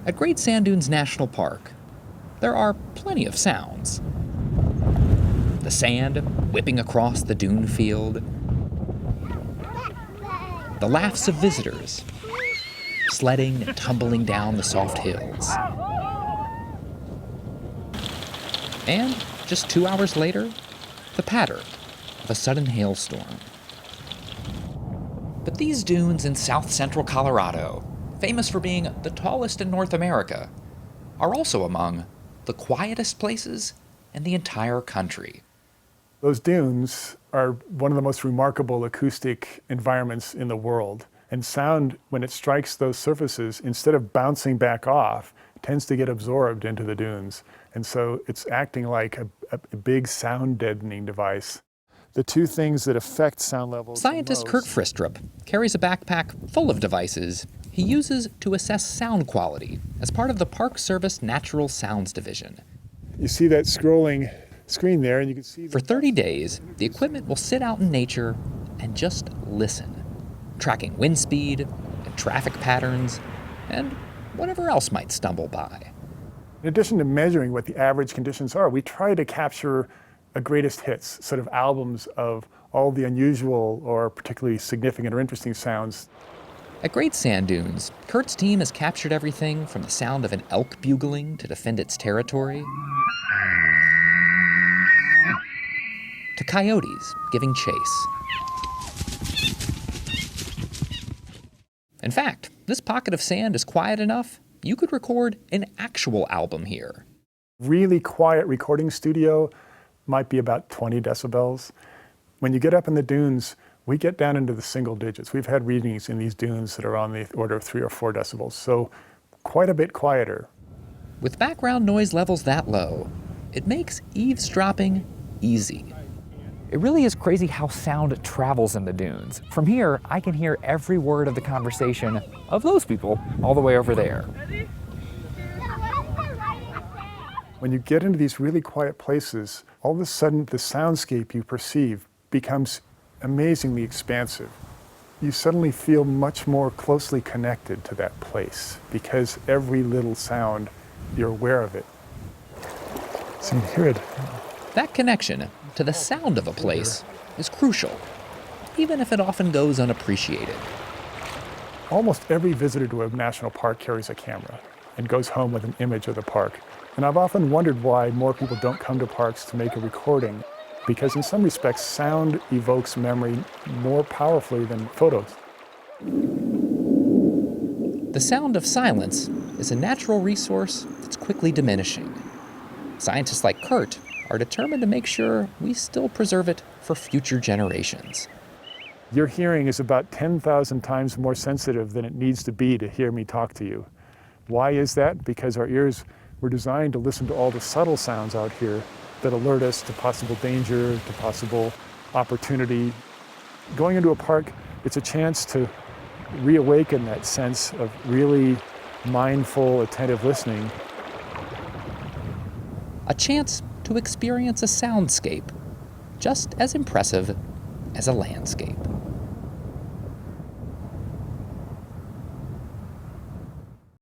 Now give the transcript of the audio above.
At Great Sand Dunes National Park, there are plenty of sounds. The sand whipping across the dune field, the laughs of visitors, sledding and tumbling down the soft hills. And just 2 hours later, the patter of a sudden hailstorm. But these dunes in south-central Colorado, famous for being the tallest in North America, are also among the quietest places in the entire country. Those dunes are one of the most remarkable acoustic environments in the world. And sound, when it strikes those surfaces, instead of bouncing back off, tends to get absorbed into the dunes. And so it's acting like a big sound deadening device. The two things that affect sound levels Scientist Kurt Fristrup carries a backpack full of devices he uses to assess sound quality as part of the Park Service Natural Sounds Division. You see that scrolling screen there, and you can see... For 30 days, the equipment will sit out in nature and just listen, tracking wind speed and traffic patterns and whatever else might stumble by. In addition to measuring what the average conditions are, we try to capture a greatest hits, sort of albums of all the unusual or particularly significant or interesting sounds. At Great Sand Dunes, Kurt's team has captured everything from the sound of an elk bugling to defend its territory, to coyotes giving chase. In fact, this pocket of sand is quiet enough you could record an actual album here. Really quiet recording studio might be about 20 decibels. When you get up in the dunes, we get down into the single digits. We've had readings in these dunes that are on the order of 3 or 4 decibels, so quite a bit quieter. With background noise levels that low, it makes eavesdropping easy. It really is crazy how sound travels in the dunes. From here, I can hear every word of the conversation of those people all the way over there. When you get into these really quiet places, all of a sudden the soundscape you perceive becomes amazingly expansive. You suddenly feel much more closely connected to that place because every little sound, you're aware of it. So you hear it. That connection to the sound of a place is crucial, even if it often goes unappreciated. Almost every visitor to a national park carries a camera and goes home with an image of the park. And I've often wondered why more people don't come to parks to make a recording, because in some respects, sound evokes memory more powerfully than photos. The sound of silence is a natural resource that's quickly diminishing. Scientists like Kurt are determined to make sure we still preserve it for future generations. Your hearing is about 10,000 times more sensitive than it needs to be to hear me talk to you. Why is that? Because our ears were designed to listen to all the subtle sounds out here that alert us to possible danger, to possible opportunity. Going into a park, it's a chance to reawaken that sense of really mindful, attentive listening. A chance to experience a soundscape just as impressive as a landscape.